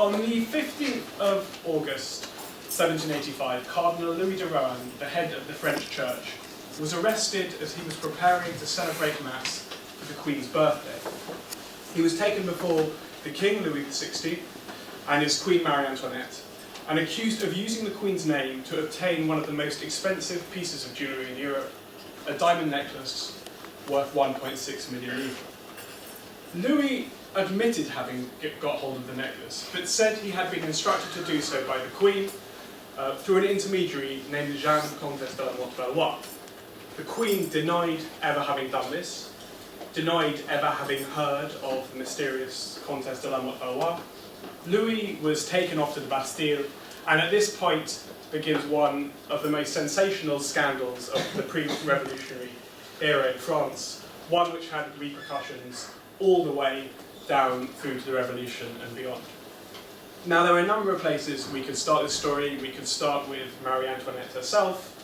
On the 15th of August 1785, Cardinal Louis de Rohan, the head of the French Church, was arrested as he was preparing to celebrate Mass for the Queen's birthday. He was taken before the King, Louis XVI, and his Queen, Marie Antoinette, and accused of using the Queen's name to obtain one of the most expensive pieces of jewellery in Europe, a diamond necklace worth 1.6 million livres. Louis admitted having got hold of the necklace, but said he had been instructed to do so by the Queen through an intermediary named Jeanne, Comtesse de la Motte-Valois. The Queen denied ever having done this, denied ever having heard of the mysterious Comtesse de la Motte-Valois. Louis was taken off to the Bastille, and at this point begins one of the most sensational scandals of the pre-revolutionary era in France, one which had repercussions all the way down through to the Revolution and beyond. Now, there are a number of places we could start this story. We could start with Marie Antoinette herself.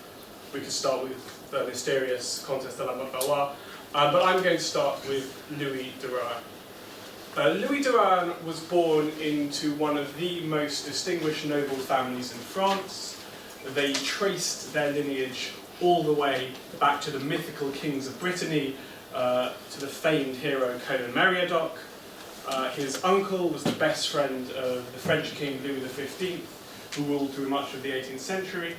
We could start with the mysterious Comtesse de la Motte-Valois. But I'm going to start with Louis de Rohan. Louis de Rohan was born into one of the most distinguished noble families in France. They traced their lineage all the way back to the mythical kings of Brittany, to the famed hero Cullen Welch. His uncle was the best friend of the French king Louis XV, who ruled through much of the 18th century.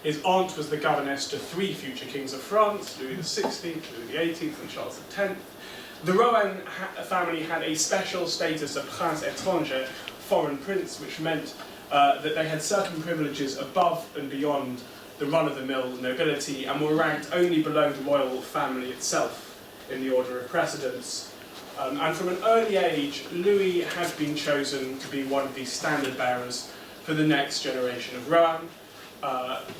His aunt was the governess to 3 future kings of France, Louis XVI, Louis XVIII, and Charles X. The Rohan family had a special status of prince étranger, foreign prince, which meant that they had certain privileges above and beyond the run-of-the-mill nobility and were ranked only below the royal family itself in the order of precedence. And from an early age, Louis had been chosen to be one of the standard bearers for the next generation of Rohan.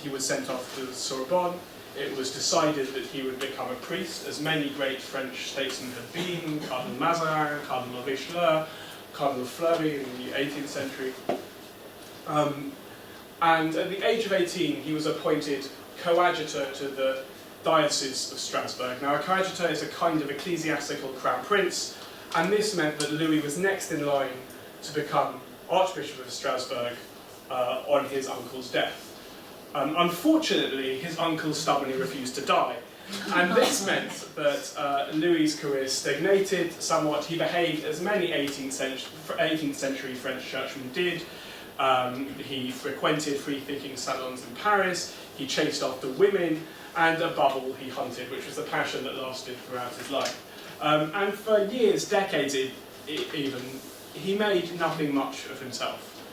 He was sent off to the Sorbonne. It was decided that he would become a priest, as many great French statesmen had been: Cardinal Mazarin, Cardinal Richelieu, Cardinal Fleury in the 18th century. And at the age of 18, he was appointed coadjutor to the Diocese of Strasbourg. Now, a coadjutor is a kind of ecclesiastical crown prince, and this meant that Louis was next in line to become Archbishop of Strasbourg on his uncle's death. Unfortunately, his uncle stubbornly refused to die, and this meant that Louis's career stagnated somewhat. He behaved as many 18th century French churchmen did. He frequented free-thinking salons in Paris, he chased after women, and above all, he hunted, which was a passion that lasted throughout his life. And for years, decades even, he made nothing much of himself.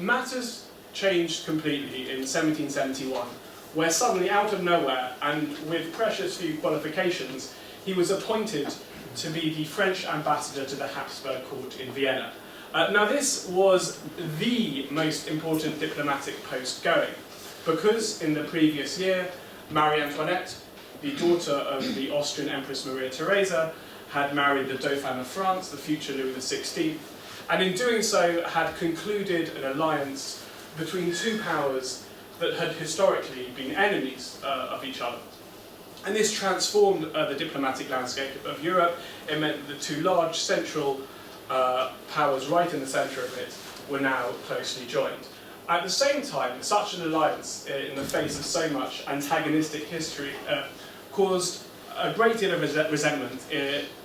Matters changed completely in 1771, where suddenly, out of nowhere, and with precious few qualifications, he was appointed to be the French ambassador to the Habsburg court in Vienna. Now, this was the most important diplomatic post going, because in the previous year, Marie Antoinette, the daughter of the Austrian Empress Maria Theresa, had married the Dauphin of France, the future Louis XVI, and in doing so had concluded an alliance between 2 powers that had historically been enemies of each other. And this transformed the diplomatic landscape of Europe. It meant that the 2 large central powers right in the centre of it were now closely joined. At the same time, such an alliance, in the face of so much antagonistic history, caused a great deal of resentment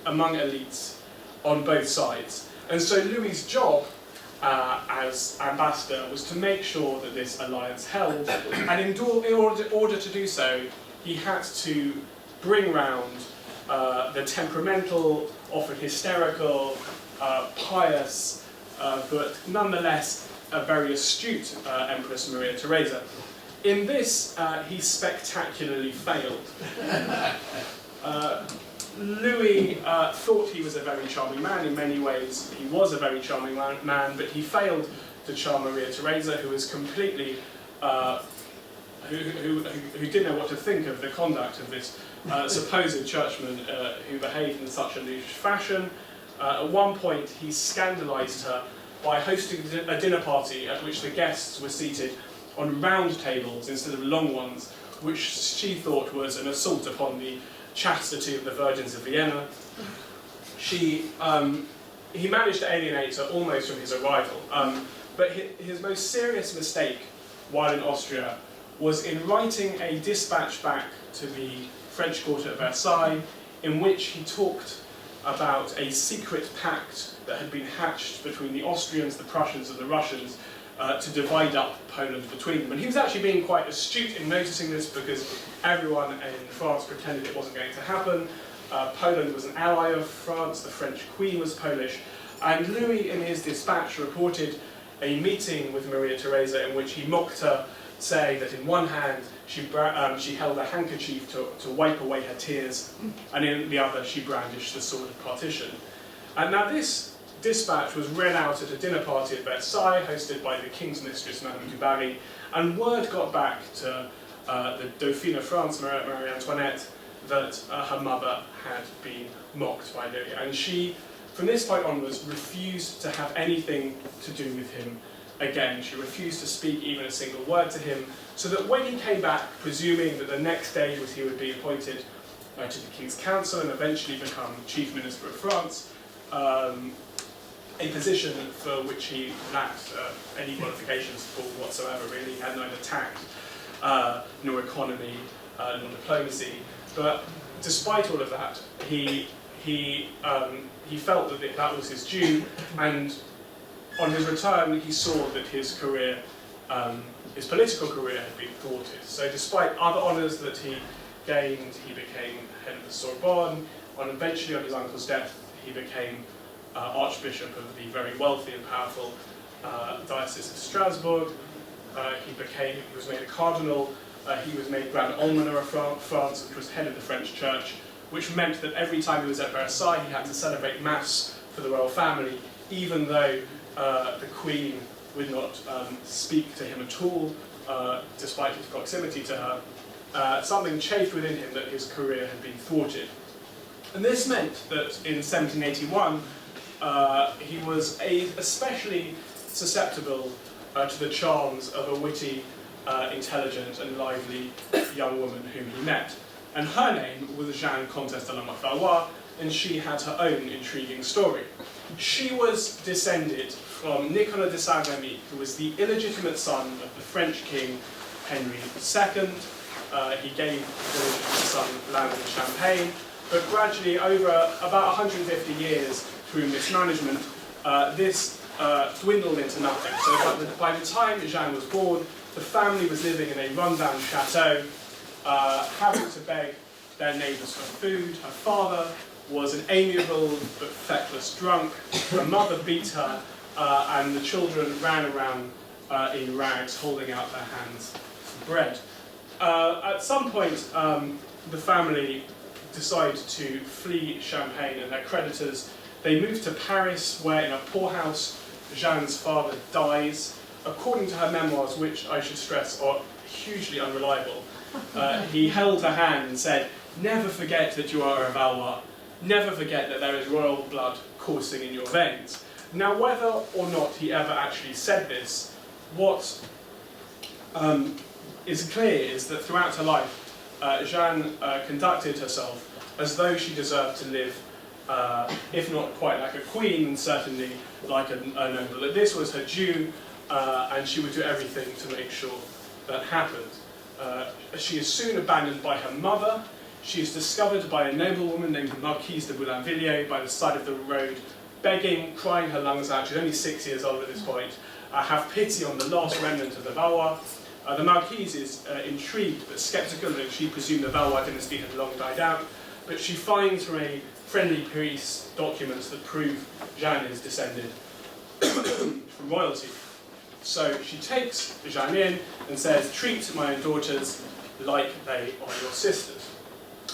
among elites on both sides. And so Louis's job as ambassador was to make sure that this alliance held, and in order to do so, he had to bring round the temperamental, often hysterical, pious, but nonetheless a very astute Empress Maria Theresa. In this, he spectacularly failed. Louis thought he was a very charming man. In many ways, he was a very charming man, but he failed to charm Maria Theresa, who was completely, who didn't know what to think of the conduct of this supposed churchman who behaved in such a loose fashion. At one point, he scandalised her by hosting a dinner party at which the guests were seated on round tables instead of long ones, which she thought was an assault upon the chastity of the virgins of Vienna. He managed to alienate her almost from his arrival. But his most serious mistake while in Austria was in writing a dispatch back to the French court at Versailles, in which he talked about a secret pact that had been hatched between the Austrians, the Prussians and the Russians to divide up Poland between them. And he was actually being quite astute in noticing this, because everyone in France pretended it wasn't going to happen. Poland was an ally of France, the French Queen was Polish, and Louis in his dispatch reported a meeting with Maria Theresa in which he mocked her, saying that in one hand she held a handkerchief to wipe away her tears, and in the other she brandished the sword of partition. And now this dispatch was read out at a dinner party at Versailles, hosted by the King's mistress, Madame du Barry, and word got back to the Dauphine of France, Marie Antoinette, that her mother had been mocked by Louis. And she, from this point onwards, refused to have anything to do with him again. She refused to speak even a single word to him, so that when he came back, presuming that the next day he would be appointed to the King's Council and eventually become Chief Minister of France, a position for which he lacked any qualifications for whatsoever, really. He had neither tact, nor economy, nor diplomacy. But despite all of that, he felt that that was his due, and on his return he saw that his career, his political career, had been thwarted. So despite other honours that he gained, he became head of the Sorbonne. Eventually, on his uncle's death, he became Archbishop of the very wealthy and powerful Diocese of Strasbourg. He was made a cardinal. He was made Grand Almoner of France, which was head of the French Church, which meant that every time he was at Versailles, he had to celebrate Mass for the royal family, even though the Queen would not speak to him at all, despite his proximity to her. Something chafed within him that his career had been thwarted. And this meant that in 1781, he was especially susceptible to the charms of a witty, intelligent and lively young woman whom he met. And her name was Jeanne, Comtesse de la Motte-Valois, and she had her own intriguing story. She was descended from Nicolas de Saint-Remy, who was the illegitimate son of the French king Henry II. He gave his illegitimate son land in Champagne, but gradually, over about 150 years through mismanagement, this dwindled into nothing. So by the time Jeanne was born, the family was living in a rundown chateau, having to beg their neighbours for food. Her father was an amiable but feckless drunk. Her mother beat her, and the children ran around in rags, holding out their hands for bread. At some point, the family decided to flee Champagne and their creditors. They moved to Paris, where in a poorhouse, Jeanne's father dies. According to her memoirs, which I should stress are hugely unreliable, he held her hand and said, "Never forget that you are a Valois. Never forget that there is royal blood coursing in your veins." Now, whether or not he ever actually said this, what is clear is that throughout her life, Jeanne conducted herself as though she deserved to live, if not quite like a queen, certainly like a noble. That this was her due, and she would do everything to make sure that happened. She is soon abandoned by her mother. She is discovered by a noblewoman named the Marquise de Boulainvilliers by the side of the road, begging, crying her lungs out. She's only 6 years old at this point. Have pity on the last remnant of the Valois. The Marquise is intrigued but sceptical, and she presumed the Valois dynasty had long died out. But she finds from a friendly priest documents that prove Jeanne is descended from royalty. So she takes Jeanne in and says, "Treat my own daughters like they are your sisters."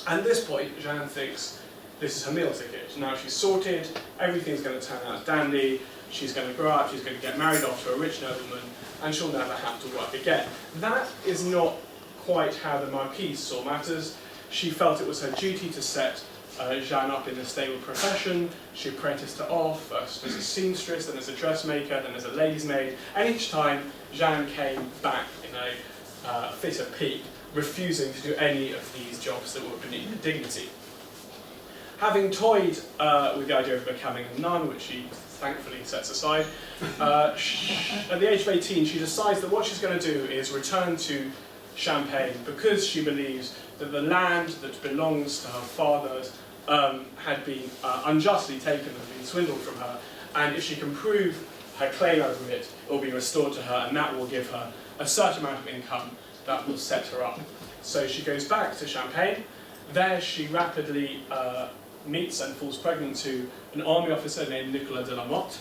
And at this point, Jeanne thinks this is her meal ticket. Now she's sorted, everything's going to turn out dandy, she's going to grow up, she's going to get married off to a rich nobleman, and she'll never have to work again. That is not quite how the Marquise saw matters. She felt it was her duty to set Jeanne up in a stable profession. She apprenticed her off, first as a seamstress, then as a dressmaker, then as a lady's maid, and each time Jeanne came back in a fit of pique, refusing to do any of these jobs that were beneath her dignity. Having toyed with the idea of becoming a nun, which she thankfully sets aside, at the age of 18 she decides that what she's going to do is return to Champagne because she believes that the land that belongs to her fathers had been unjustly taken and been swindled from her, and if she can prove her claim over it, it will be restored to her, and that will give her a certain amount of income that will set her up. So she goes back to Champagne. There she rapidly meets and falls pregnant to an army officer named Nicolas de la Motte.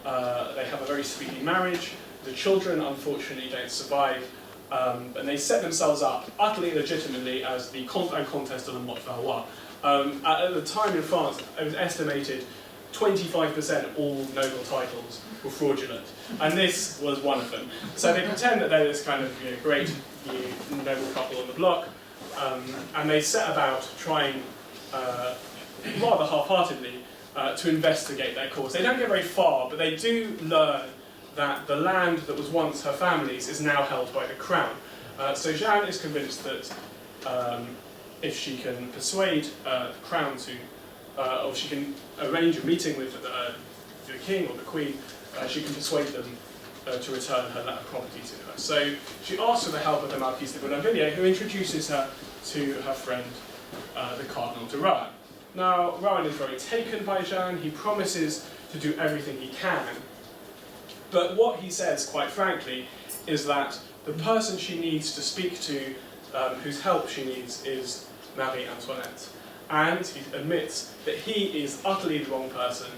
They have a very speedy marriage. The children, unfortunately, don't survive, and they set themselves up utterly legitimately as the Comte and Comtesse de la Motte Valois. At the time in France, it was estimated 25% of all noble titles were fraudulent, and this was one of them. So they pretend that they're this kind of great new noble couple on the block, and they set about trying rather half-heartedly to investigate their cause. They don't get very far, but they do learn that the land that was once her family's is now held by the crown. So Jeanne is convinced that if she can persuade the crown to, or she can arrange a meeting with the king or the queen, she can persuade them to return her property to her. So she asks for the help of the Marquise de Boulainvilliers, who introduces her to her friend, the Cardinal de Rohan. Now, Rohan is very taken by Jeanne. He promises to do everything he can, but what he says, quite frankly, is that the person she needs to speak to, whose help she needs, is Marie Antoinette. And he admits that he is utterly the wrong person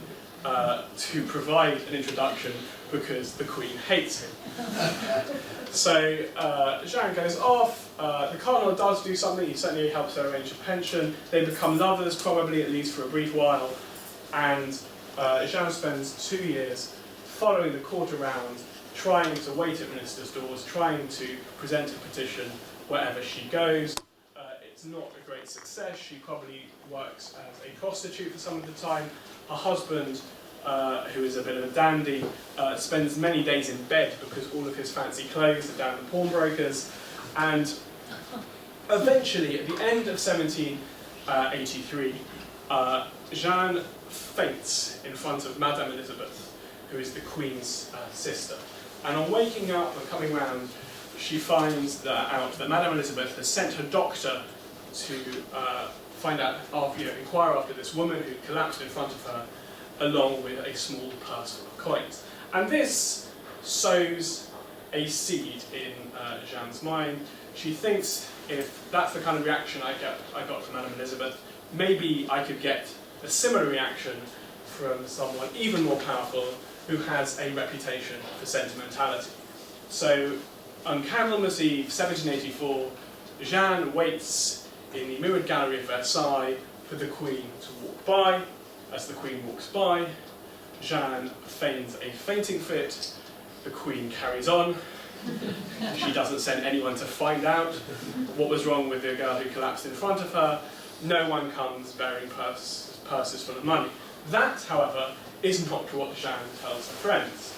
to provide an introduction because the Queen hates him. So Jeanne goes off. The Cardinal does do something. He certainly helps her arrange a pension. They become lovers, probably at least for a brief while. And Jeanne spends 2 years following the court around, trying to wait at ministers' doors, trying to present a petition wherever she goes. It's not a great success. She probably works as a prostitute for some of the time. Her husband, who is a bit of a dandy, spends many days in bed because all of his fancy clothes are down the pawnbrokers. And eventually, at the end of 1783, Jeanne faints in front of Madame Elizabeth, who is the Queen's sister. And on waking up and coming round, she finds out that Madame Elizabeth has sent her doctor to find out, inquire after this woman who collapsed in front of her, along with a small purse full of coins. And this sows a seed in Jeanne's mind. She thinks, if that's the kind of reaction I got from Madame Elizabeth, maybe I could get a similar reaction from someone even more powerful who has a reputation for sentimentality. So on Candlemas Eve, 1784, Jeanne waits in the mirrored gallery of Versailles for the Queen to walk by. As the Queen walks by, Jeanne feigns a fainting fit. The Queen carries on. She doesn't send anyone to find out what was wrong with the girl who collapsed in front of her. No one comes bearing purses full of money. That, however, is not what Jeanne tells her friends.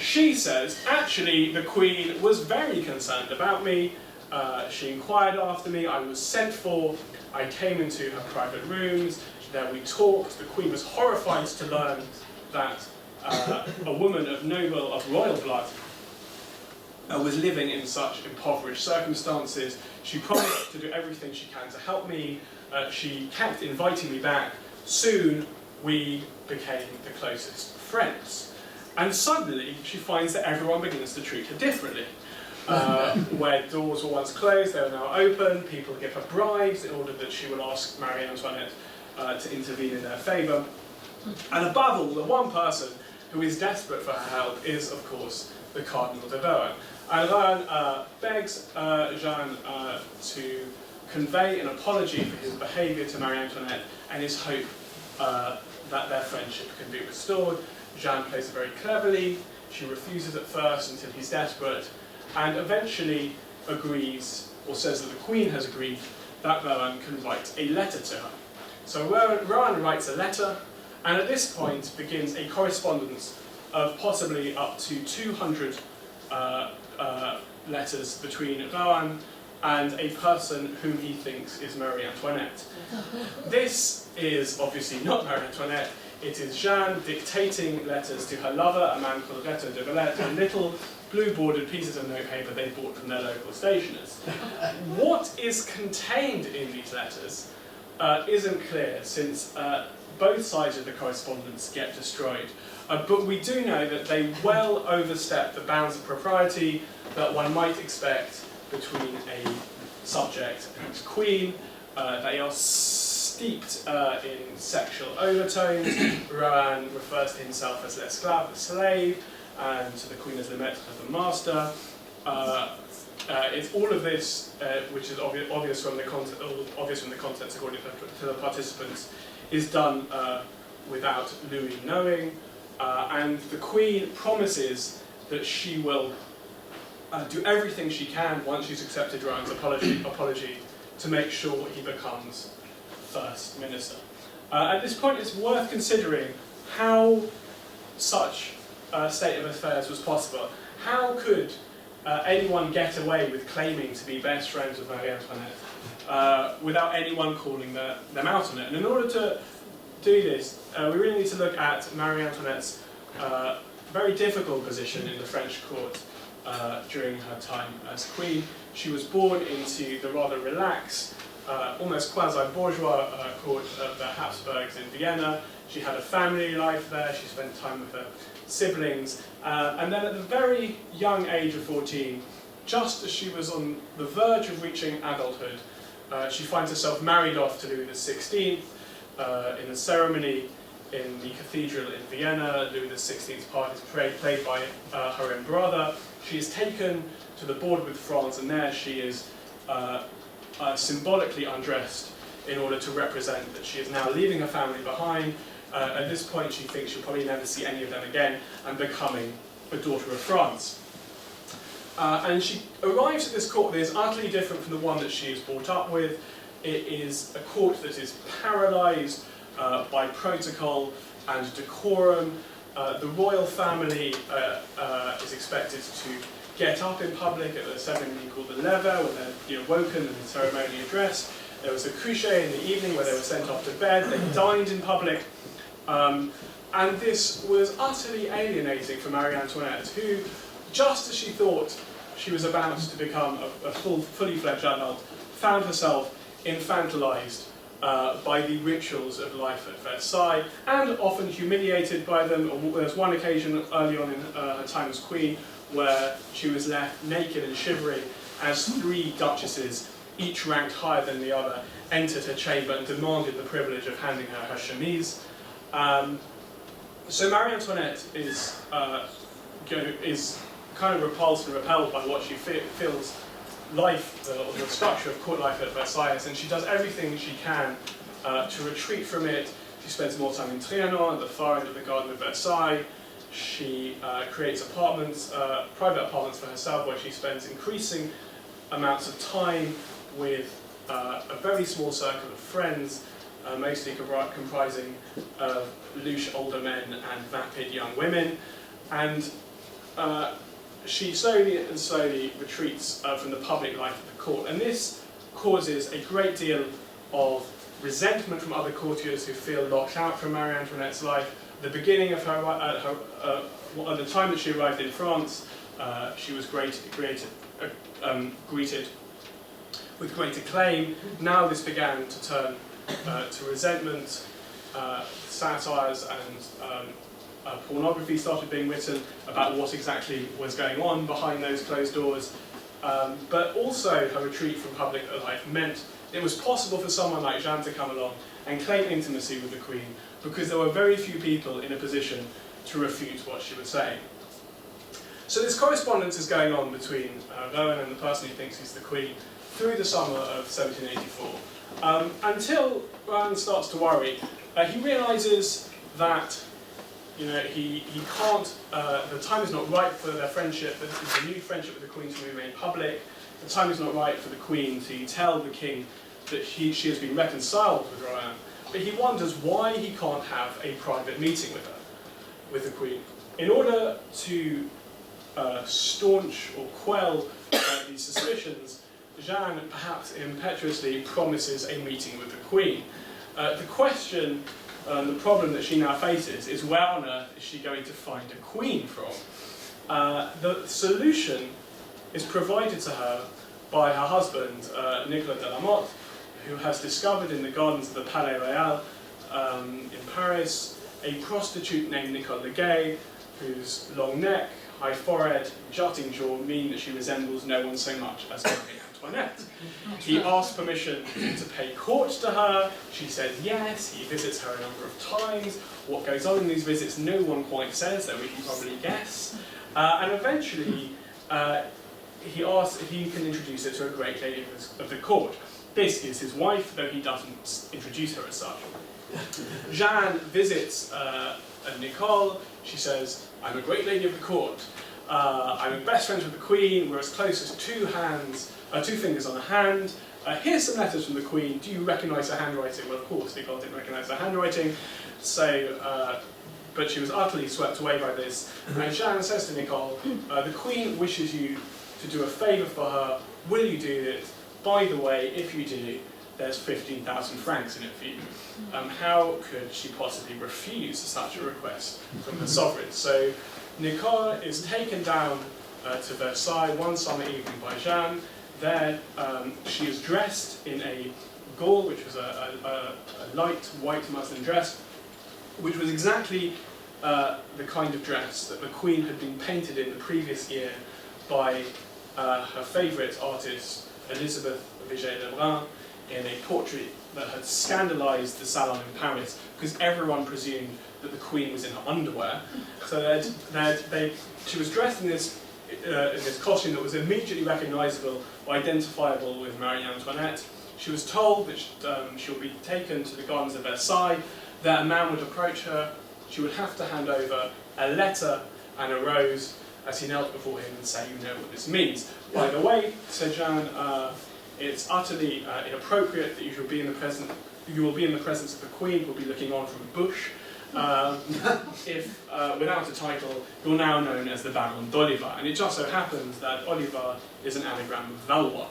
She says, actually, the Queen was very concerned about me. She inquired after me. I was sent for. I came into her private rooms. There we talked. The Queen was horrified to learn that a woman of royal blood was living in such impoverished circumstances. She promised to do everything she can to help me. She kept inviting me back. Soon, we became the closest friends. And suddenly, she finds that everyone begins to treat her differently. Where doors were once closed, they are now open. People give her bribes in order that she will ask Marie Antoinette to intervene in their favour. And above all, the one person who is desperate for her help is, of course, the Cardinal de Rohan. And Rohan begs Jeanne to convey an apology for his behaviour to Marie Antoinette and his hope that their friendship can be restored. Jeanne plays it very cleverly. She refuses at first until he's desperate, and eventually agrees, or says that the Queen has agreed, that Rohan can write a letter to her. So Rohan writes a letter, and at this point begins a correspondence of possibly up to 200 letters between Rohan and a person whom he thinks is Marie Antoinette. This is obviously not Marie Antoinette. It is Jeanne dictating letters to her lover, a man called Reto de Valette, on little blue-bordered pieces of notepaper they bought from their local stationers. What is contained in these letters isn't clear, since both sides of the correspondence get destroyed. But we do know that they well overstep the bounds of propriety that one might expect between a subject and his queen. They are steeped in sexual overtones. Rohan refers to himself as l'esclave, the slave, and to the queen as the maître, the master. It's all of this, which is obvious from the contents according to the participants, is done without Louis knowing, and the queen promises that she will do everything she can once she's accepted Rohan's apology to make sure he becomes First Minister. At this point, it's worth considering how such a state of affairs was possible. How could anyone get away with claiming to be best friends with Marie Antoinette without anyone calling them out on it? And in order to do this, we really need to look at Marie Antoinette's very difficult position in the French court during her time as queen. She was born into the rather relaxed, almost quasi-bourgeois court of the Habsburgs in Vienna. She had a family life there, she spent time with her siblings, and then at the very young age of 14, just as she was on the verge of reaching adulthood, she finds herself married off to Louis XVI in a ceremony in the cathedral in Vienna. Louis XVI's part is played by her own brother. She is taken to the border with France, and there she is symbolically undressed in order to represent that she is now leaving her family behind. At this point, she thinks she'll probably never see any of them again, and becoming a daughter of France. And she arrives at this court that is utterly different from the one that she is brought up with. It is a court that is paralysed by protocol and decorum. The royal family is expected to get up in public at a ceremony called the lever, where they're woken and ceremonially addressed. There was a coucher in the evening where they were sent off to bed. They dined in public. And this was utterly alienating for Marie Antoinette, who, just as she thought she was about to become a fully fledged adult, found herself infantilized by the rituals of life at Versailles, and often humiliated by them. There was one occasion early on in her time as queen where she was left naked and shivering as three duchesses, each ranked higher than the other, entered her chamber and demanded the privilege of handing her her chemise. So Marie Antoinette is kind of repulsed and repelled by what she feels life, the structure of court life at Versailles, and she does everything she can to retreat from it. She spends more time in Trianon, at the far end of the garden of Versailles. She creates apartments, private apartments for herself, where she spends increasing amounts of time with a very small circle of friends, mostly comprising louche older men and vapid young women. And she slowly retreats from the public life of the court. And this causes a great deal of resentment from other courtiers who feel locked out from Marie Antoinette's life. At the beginning of at the time that she arrived in France, she was greeted with great acclaim. Now this began to turn to resentment. Satires and pornography started being written about what exactly was going on behind those closed doors. But also her retreat from public life meant it was possible for someone like Jeanne to come along and claim intimacy with the Queen, because there were very few people in a position to refute what she would say. So this correspondence is going on between Rohan and the person who thinks he's the Queen through the summer of 1784, until Rohan starts to worry. He realises that he can't, the time is not right for their friendship, the renewed friendship with the Queen to remain public. The time is not right for the Queen to tell the King that she has been reconciled with Rohan. But he wonders why he can't have a private meeting with her, with the Queen. In order to staunch or quell these suspicions, Jeanne perhaps impetuously promises a meeting with the Queen. The question, the problem that she now faces is where on earth is she going to find a queen from? The solution is provided to her by her husband, Nicolas de la Motte, who has discovered in the gardens of the Palais Royal in Paris a prostitute named Nicole Legay, whose long neck, high forehead, jutting jaw mean that she resembles no one so much as Antoinette. He asks permission to pay court to her. She says yes. He visits her a number of times. What goes on in these visits no one quite says, though we can probably guess. And eventually he asks if he can introduce her to a great lady of the court. This is his wife, though he doesn't introduce her as such. Jeanne visits Nicole. She says, I'm a great lady of the court. I'm best friends with the Queen. We're as close as two fingers on a hand. Here's some letters from the Queen. Do you recognise her handwriting? Well, of course, Nicole didn't recognise her handwriting. So, but she was utterly swept away by this. And Jeanne says to Nicole, the Queen wishes you to do a favour for her. Will you do it? By the way, if you do, there's 15,000 francs in it for you. How could she possibly refuse such a request from the sovereign? So Nicole is taken down to Versailles one summer evening by Jeanne. There she is dressed in a gaule, which was a light white muslin dress, which was exactly the kind of dress that the Queen had been painted in the previous year by her favourite artist, Elizabeth Vigée-Lebrun, in a portrait that had scandalised the salon in Paris because everyone presumed that the Queen was in her underwear. So she was dressed in this costume that was immediately recognisable or identifiable with Marie Antoinette. She was told that she would be taken to the gardens of Versailles, that a man would approach her, she would have to hand over a letter and a rose as he knelt before him and say, you know what this means. By the way, said Jeanne, it's utterly inappropriate that you will be in the presence of the Queen, who will be looking on from a bush. If, without a title, you're now known as the Baron d'Oliva. And it just so happens that Oliva is an anagram of Valois.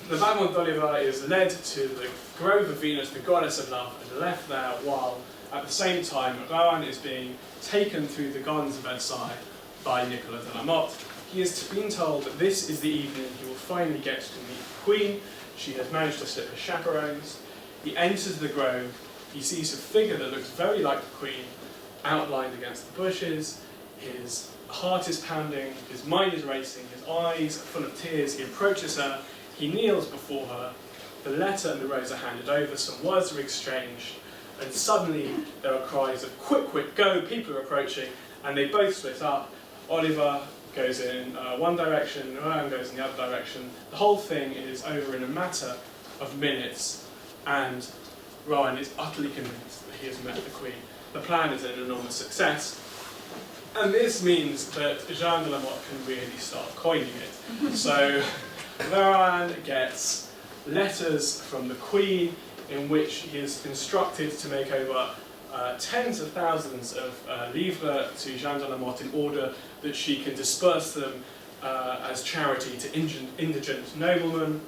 The Baron d'Oliva is led to the grove of Venus, the goddess of love, and left there while, at the same time, Rohan is being taken through the gardens of Versailles by Nicolas de la Motte. He has been told that this is the evening he will finally get to meet the Queen. She has managed to slip her chaperones. He enters the grove. He sees a figure that looks very like the Queen, outlined against the bushes. His heart is pounding, his mind is racing, his eyes are full of tears. He approaches her, he kneels before her. The letter and the rose are handed over, some words are exchanged, and suddenly there are cries of, quick, quick, go, people are approaching, and they both split up. Oliver goes in one direction, Rohan goes in the other direction. The whole thing is over in a matter of minutes, and Rohan is utterly convinced that he has met the Queen. The plan is an enormous success, and this means that Jeanne de la Motte can really start coining it. So Rohan gets letters from the Queen in which he is instructed to make over tens of thousands of livres to Jeanne de la Motte in order that she can disperse them as charity to indigent noblemen,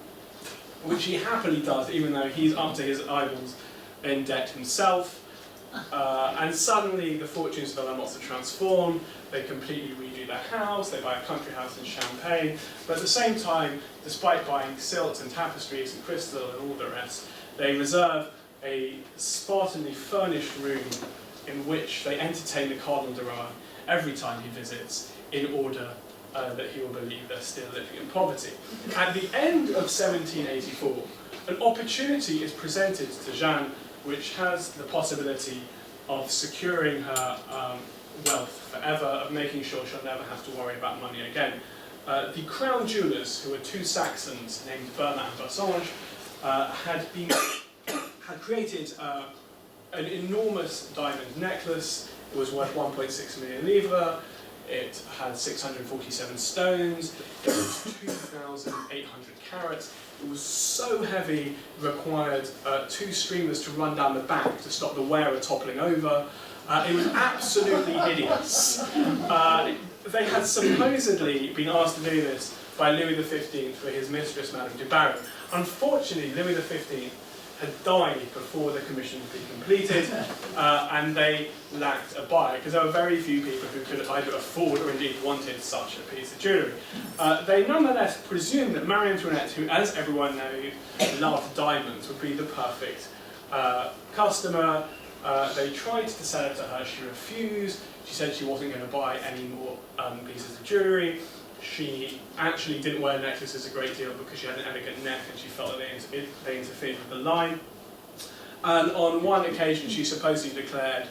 which he happily does, even though he's up to his eyeballs in debt himself. And suddenly the fortunes of the La Mottes are transformed. They completely redo their house, they buy a country house in Champagne, but at the same time, despite buying silks and tapestries and crystal and all the rest, they reserve a spartanly furnished room in which they entertain the Cardinal de Rohan every time he visits, in order that he will believe they're still living in poverty. At the end of 1784, an opportunity is presented to Jeanne which has the possibility of securing her wealth forever, of making sure she'll never have to worry about money again. The crown jewellers, who were two Saxons named Bernard and Bassange, had created an enormous diamond necklace. It was worth 1.6 million livres. It had 647 stones. It was 2,800 carats. It was so heavy, it required two streamers to run down the back to stop the wearer toppling over. It was absolutely hideous. They had supposedly been asked to do this by Louis XV for his mistress, Madame du Barry. Unfortunately, Louis XV had died before the commission had been completed, and they lacked a buyer, because there were very few people who could either afford or indeed wanted such a piece of jewellery. They nonetheless presumed that Marie Antoinette, who, as everyone knows, loved diamonds, would be the perfect customer. They tried to sell it to her, she refused. She said she wasn't going to buy any more pieces of jewellery. She actually didn't wear necklaces a great deal because she had an elegant neck and she felt that they interfered with the line. And on one occasion she supposedly declared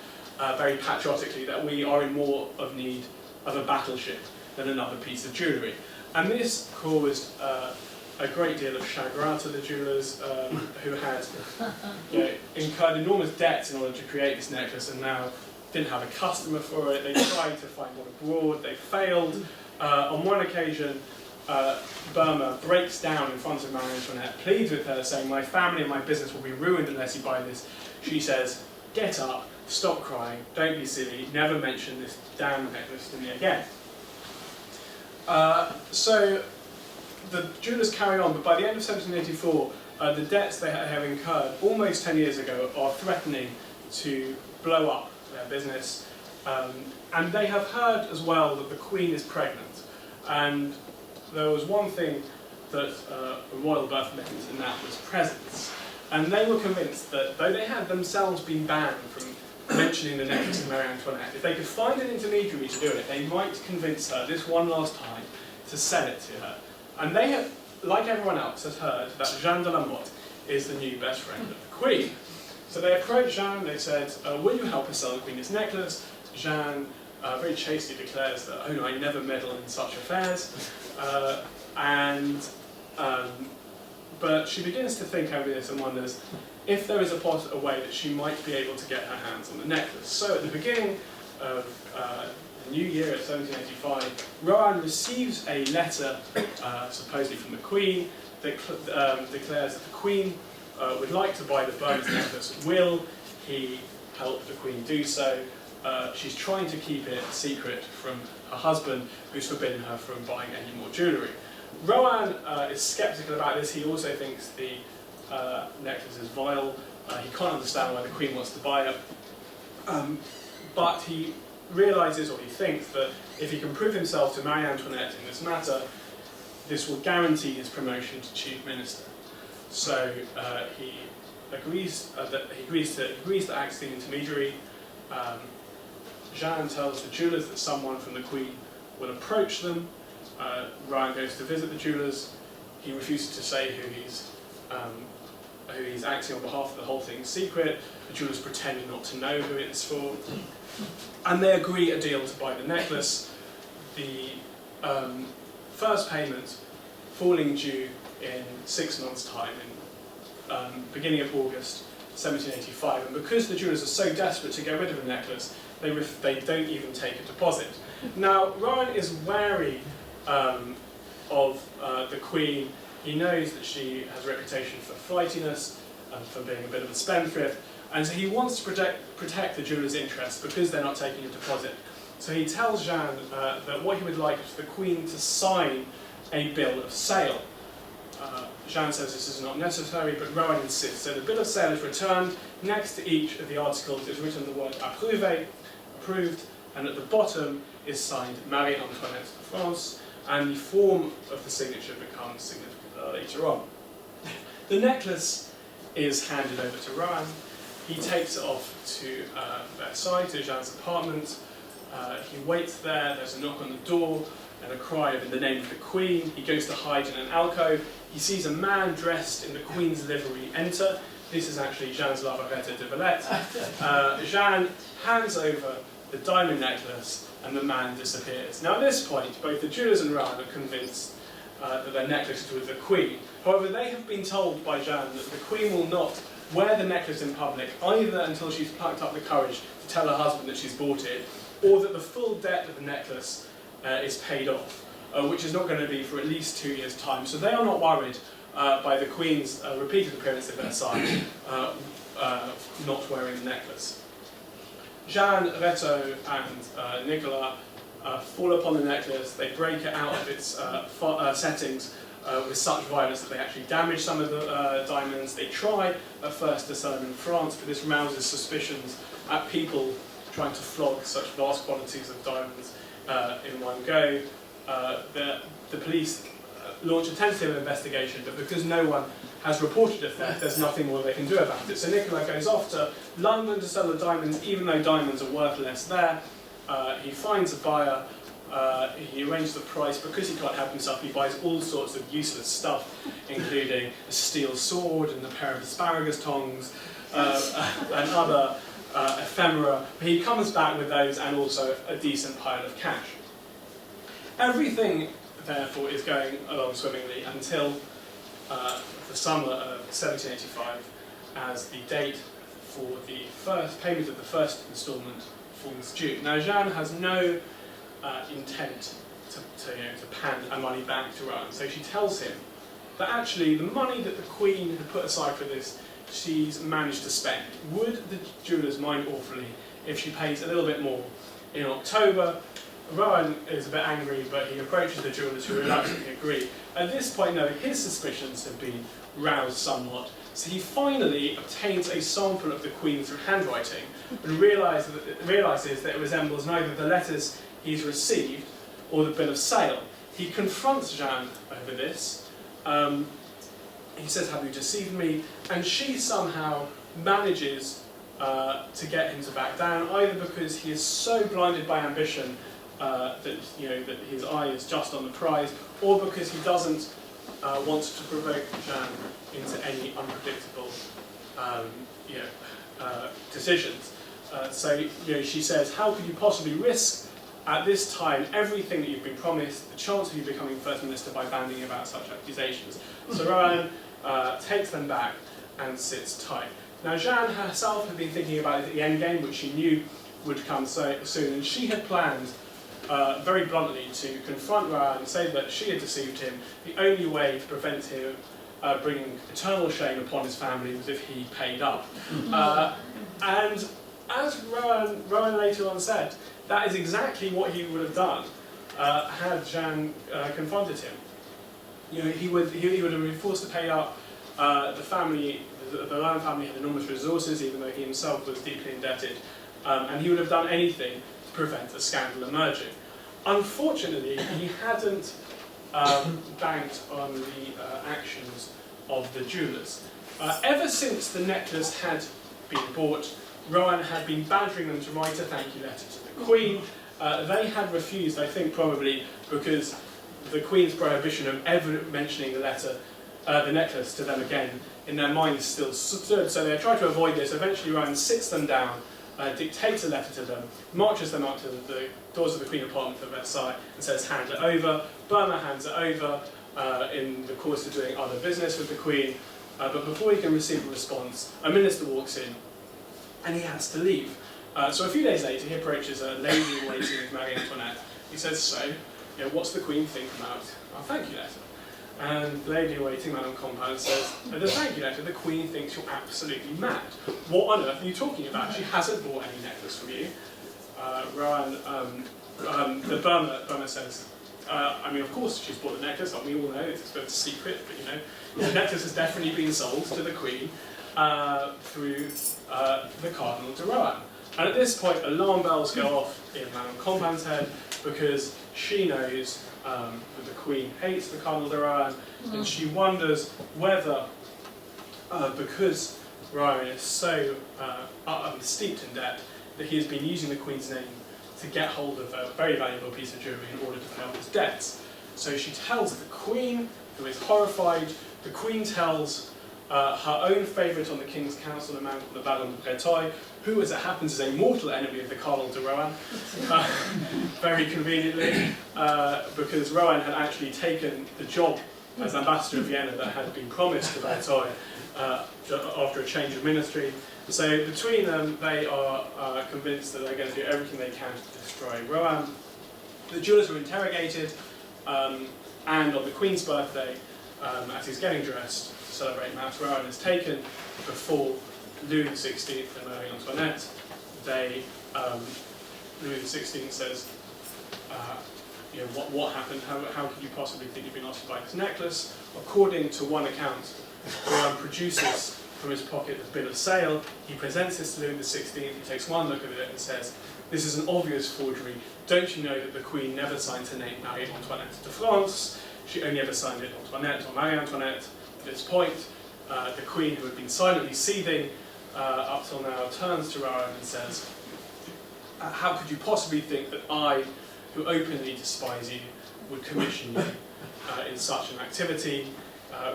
very patriotically that we are in more of need of a battleship than another piece of jewellery. And this caused a great deal of chagrin to the jewellers who had incurred enormous debts in order to create this necklace and now didn't have a customer for it. They tried to find one abroad, they failed. On one occasion, Burma breaks down in front of Marie Antoinette, pleads with her, saying, "My family and my business will be ruined unless you buy this." She says, "Get up, stop crying, don't be silly, never mention this damn necklace to me again." So the jewellers carry on, but by the end of 1784, the debts they have incurred almost 10 years ago are threatening to blow up their business. And they have heard as well that the Queen is pregnant. And there was one thing that a royal birth meant, and that was presents. And they were convinced that though they had themselves been banned from mentioning the necklace to Marie Antoinette, if they could find an intermediary to do it, they might convince her this one last time to sell it to her. And they have, like everyone else, has heard that Jeanne de la Motte is the new best friend of the Queen. So they approached Jeanne, they said, "Will you help us sell the Queen this necklace?" Jeanne very chastely declares that, "Oh no, I never meddle in such affairs." But she begins to think over this and wonders if there is a way that she might be able to get her hands on the necklace. So at the beginning of the new year, of 1785, Rohan receives a letter, supposedly from the Queen, that declares that the Queen would like to buy the Burmese necklace. Will he help the Queen do so? She's trying to keep it secret from her husband, who's forbidden her from buying any more jewellery. Rohan is sceptical about this. He also thinks the necklace is vile. He can't understand why the Queen wants to buy it. But he realises, or he thinks, that if he can prove himself to Marie Antoinette in this matter, this will guarantee his promotion to Chief Minister. So he agrees to act as the intermediary. Jeanne tells the jewellers that someone from the Queen will approach them. Rohan goes to visit the jewellers. He refuses to say who he's acting on behalf of. The whole thing is secret. The jewellers pretend not to know who it's for. And they agree a deal to buy the necklace. The first payment falling due in 6 months' time, in beginning of August 1785. And because the jewellers are so desperate to get rid of the necklace, they don't even take a deposit. Now, Rohan is wary of the Queen. He knows that she has a reputation for flightiness and for being a bit of a spendthrift, and so he wants to protect the jewellers' interests because they're not taking a deposit. So he tells Jeanne that what he would like is for the Queen to sign a bill of sale. Jeanne says this is not necessary, but Rohan insists. So the bill of sale is returned. Next to each of the articles is written the word approuvé, approved, and at the bottom is signed Marie Antoinette de France, and the form of the signature becomes significant later on. The necklace is handed over to Rohan. He takes it off to Versailles, to Jeanne's apartment. He waits there, there's a knock on the door, and a cry of "in the name of the Queen." He goes to hide in an alcove. He sees a man dressed in the Queen's livery enter. This is actually Jeanne's lover, Retta de Valette. Jeanne hands over the diamond necklace, and the man disappears. Now at this point, both the jewellers and Rohan are convinced that their necklace is with the Queen. However, they have been told by Jeanne that the Queen will not wear the necklace in public, either until she's plucked up the courage to tell her husband that she's bought it, or that the full debt of the necklace is paid off, which is not going to be for at least 2 years' time. So they are not worried by the Queen's repeated appearance at Versailles not wearing the necklace. Jeanne, Retto and Nicolas fall upon the necklace, they break it out of its settings with such violence that they actually damage some of the diamonds. They try at first to sell them in France, but this rouses suspicions at people trying to flog such vast quantities of diamonds in one go. The police launch a tentative investigation, but because no one has reported a theft, there's nothing more they can do about it. So Nicola goes off to London to sell the diamonds, even though diamonds are worth less there. He finds a buyer, he arranges the price. Because he can't help himself, he buys all sorts of useless stuff, including a steel sword and a pair of asparagus tongs and other ephemera. But he comes back with those and also a decent pile of cash. Everything, therefore, is going along swimmingly until the summer of 1785, as the date for the first payment of the first instalment falls due. Now, Jeanne has no intent to hand money back to Rowan, so she tells him that actually the money that the Queen had put aside for this, she's managed to spend. Would the jewellers mind awfully if she pays a little bit more? In October, Rowan is a bit angry, but he approaches the jewellers, who reluctantly agree. At this point, though, his suspicions have been roused somewhat, so he finally obtains a sample of the Queen through handwriting and realises that it resembles neither the letters he's received or the bill of sale. He confronts Jeanne over this. He says, "Have you deceived me?" And she somehow manages to get him to back down, either because he is so blinded by ambition that his eye is just on the prize, or because he doesn't want to provoke Jeanne into any unpredictable decisions. So she says, "How could you possibly risk at this time everything that you've been promised, the chance of you becoming First Minister, by bandying about such accusations?" So Rowan takes them back and sits tight. Now, Jeanne herself had been thinking about the end game, which she knew would come so soon, and she had planned very bluntly to confront Rowan and say that she had deceived him. The only way to prevent him bringing eternal shame upon his family was if he paid up. And as Rowan later on said, that is exactly what he would have done had Jeanne confronted him. He would have been forced to pay up. The Rowan family had enormous resources, even though he himself was deeply indebted, and he would have done anything to prevent a scandal emerging. Unfortunately, he hadn't banked on the actions of the jewellers. Ever since the necklace had been bought, Rowan had been badgering them to write a thank you letter to the Queen. They had refused, I think probably because the Queen's prohibition of ever mentioning the necklace to them again in their minds still stood, so they tried to avoid this. Eventually Rowan sits them down, dictates a letter to them, marches them up to the doors of the Queen apartment at Versailles and says, "Hand it over." Burma hands it over in the course of doing other business with the Queen, but before he can receive a response, a minister walks in and he has to leave. So a few days later he approaches a lady in waiting with Marie Antoinette. He says, "So, what's the Queen think about our thank you letter?" And the lady in waiting, Madame Compound, says, "The thank you letter, the Queen thinks you're absolutely mad. What on earth are you talking about? She hasn't bought any necklace from you." Burma says, of course she's bought the necklace, we all know it's a bit of a secret, but the necklace has definitely been sold to the Queen through the Cardinal de Rohan. And at this point, alarm bells go off in Madame Compound's head, because she knows that the Queen hates the Cardinal de Rohan, and she wonders whether, because Rohan is so steeped in debt, that he has been using the Queen's name to get hold of a very valuable piece of jewellery in order to pay off his debts. So she tells the Queen, who is horrified. The Queen tells her own favourite on the King's Council, a man called the Baron de Breteuil, who, as it happens, is a mortal enemy of the Cardinal de Rohan, very conveniently, because Rohan had actually taken the job as ambassador of Vienna that had been promised to Breteuil after a change of ministry. So between them, they are convinced that they're going to do everything they can to destroy Rohan. The jewellers were interrogated, and on the Queen's birthday, as he's getting dressed to celebrate Mass, Rohan is taken before Louis XVI and Marie Antoinette. Louis XVI says, what happened? How could you possibly think you've been asked to buy this necklace? According to one account, Rowan produces from his pocket the bill of sale. He presents this to Louis XVI. He takes one look at it and says, "This is an obvious forgery. Don't you know that the Queen never signed her name Marie Antoinette de France? She only ever signed it Antoinette or Marie Antoinette." At this point, the Queen, who had been silently seething up till now, turns to Rowan and says, "How could you possibly think that I, who openly despise you, would commission you in such an activity?"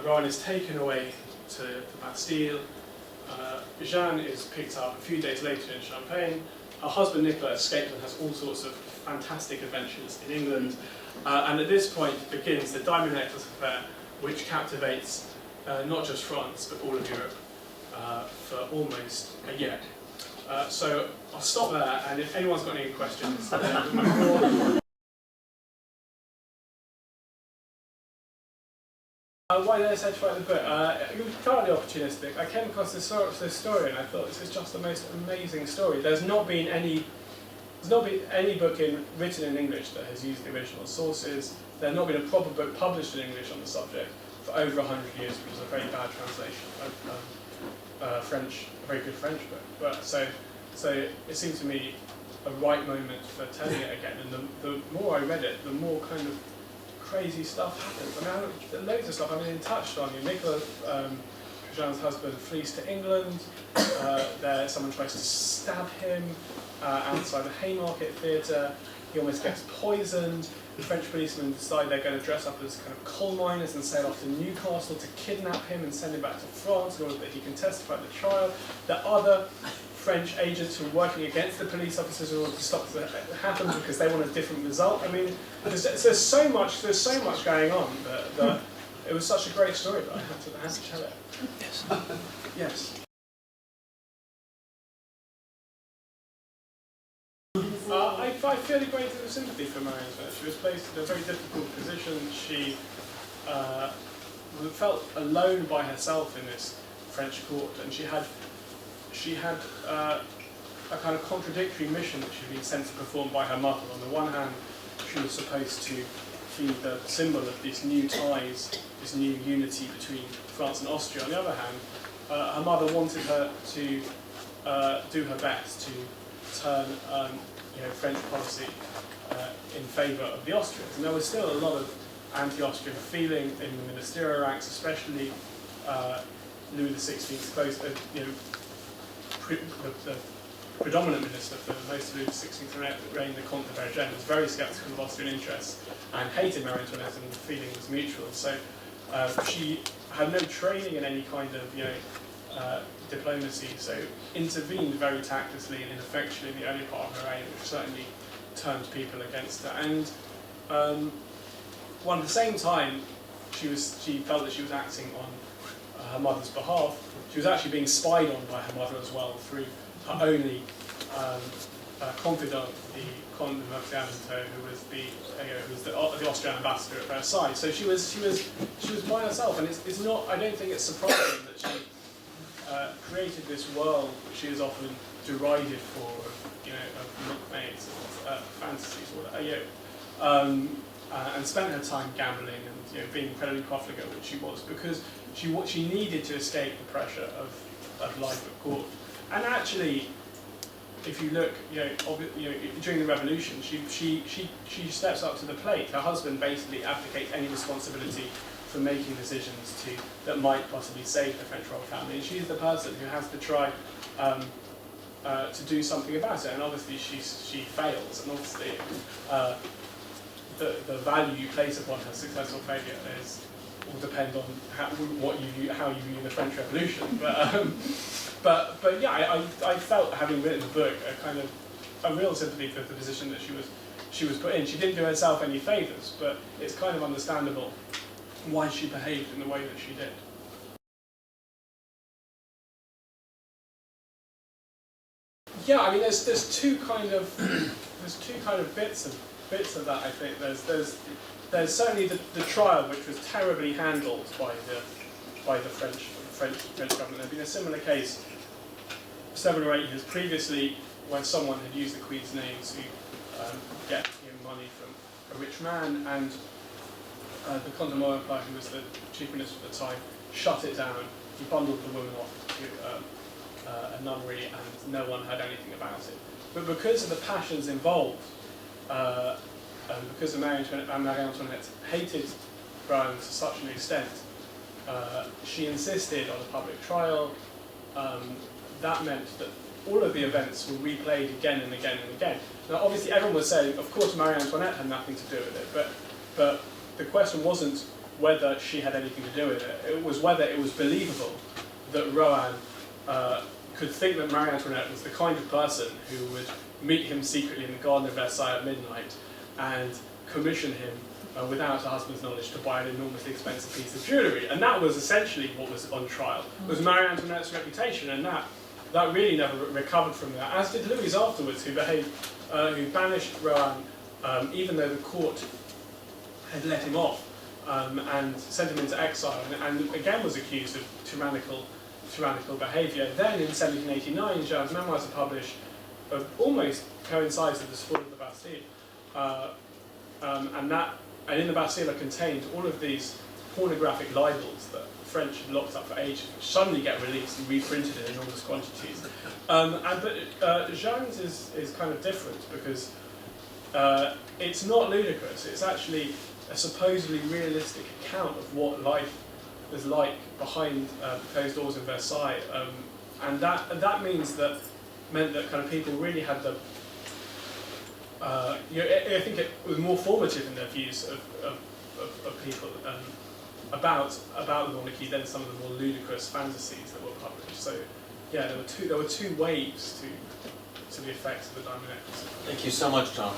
Rowan is taken away to the Bastille. Jeanne is picked up a few days later in Champagne. Her husband Nicolas escapes and has all sorts of fantastic adventures in England. And at this point begins the diamond necklace affair, which captivates not just France, but all of Europe for almost a year. So I'll stop there, and if anyone's got any questions, why did I say to write the book? It was partly opportunistic. I came across this story and I thought this is just the most amazing story. There's not been any book written in English that has used the original sources. There's not been a proper book published in English on the subject for over 100 years, which is a very bad translation of French, a very good French book. But so it seemed to me a right moment for telling it again. And the more I read it, the more kind of crazy stuff happens. I mean, loads of stuff. I mean, touched on you. Nicolas, Jeanne's husband, flees to England. Someone tries to stab him outside the Haymarket Theatre. He almost gets poisoned. The French policemen decide they're going to dress up as kind of coal miners and sail off to Newcastle to kidnap him and send him back to France in order that he can testify at the trial. The other French agents who are working against the police officers in order to stop that happen because they want a different result. I mean, there's so much going on that it was such a great story that I had to tell it. Yes. Yes. I feel a great deal of sympathy for Marie Antoinette. She was placed in a very difficult position. She felt alone by herself in this French court, and she had a kind of contradictory mission that she'd been sent to perform by her mother. On the one hand, she was supposed to be the symbol of these new ties, this new unity between France and Austria. On the other hand, her mother wanted her to do her best to turn French policy in favour of the Austrians. And there was still a lot of anti-Austrian feeling in the ministerial ranks, especially Louis XVI's close, the predominant minister for most of Louis XVI's reign, the Comte de Vergennes, was very sceptical of Austrian interests and hated Marie Antoinette, and the feeling was mutual. So she had no training in any kind of diplomacy, so intervened very tactlessly and ineffectually in the early part of her reign, which certainly turned people against her. And at the same time, she felt that she was acting on her mother's behalf. She was actually being spied on by her mother as well through her only confidant, the Comte de Vergennes, who was the Austrian ambassador at Versailles. So she was by herself, and it's not. I don't think it's surprising that she created this world which she is often derided for, of milkmaids, fantasies, and spent her time gambling and being incredibly profligate, which she was, because she needed to escape the pressure of life at court. And actually, if you look, during the revolution, she steps up to the plate. Her husband basically abdicates any responsibility for making decisions that might possibly save the French royal family, and she's the person who has to try to do something about it. And obviously, she fails, and obviously, the value you place upon her success or failure will depend on how you view the French Revolution. But yeah, I felt, having written the book, a real sympathy for the position that she was put in. She didn't do herself any favours, but it's kind of understandable why she behaved in the way that she did. Yeah, I mean, there's two kind of bits of that. I think there's certainly the trial, which was terribly handled by the French government. There'd been a similar case 7 or 8 years previously, when someone had used the Queen's name to get money from a rich man, and the Conde de Maurepas, who was the chief minister at the time, shut it down. He bundled the woman off to a nunnery, and no one heard anything about it. But because of the passions involved, and because of Marie Antoinette hated Rohan to such an extent, she insisted on a public trial. That meant that all of the events were replayed again and again and again. Now, obviously, everyone was saying, of course, Marie Antoinette had nothing to do with it, but the question wasn't whether she had anything to do with it. It was whether it was believable that Rohan could think that Marie Antoinette was the kind of person who would meet him secretly in the Garden of Versailles at midnight and commission him without her husband's knowledge to buy an enormously expensive piece of jewellery. And that was essentially what was on trial, was Marie Antoinette's reputation, and that really never recovered from that, as did Louis afterwards, who banished Rohan, even though the court had let him off, and sent him into exile, and again was accused of tyrannical behaviour. Then in 1789, Jeanne's memoirs are published, almost coincides with the fall of the Bastille, and in the Bastille are contained all of these pornographic libels that the French had locked up for ages, which suddenly get released and reprinted in enormous quantities. But Jeanne's is kind of different, because it's not ludicrous. It's actually a supposedly realistic account of what life was like behind closed doors in Versailles, and that meant that kind of people really had the. I think it was more formative in their views of people about the monarchy than some of the more ludicrous fantasies that were published. So, yeah, there were two waves to the effects of the Diamond Necklace. Thank you so much, Tom.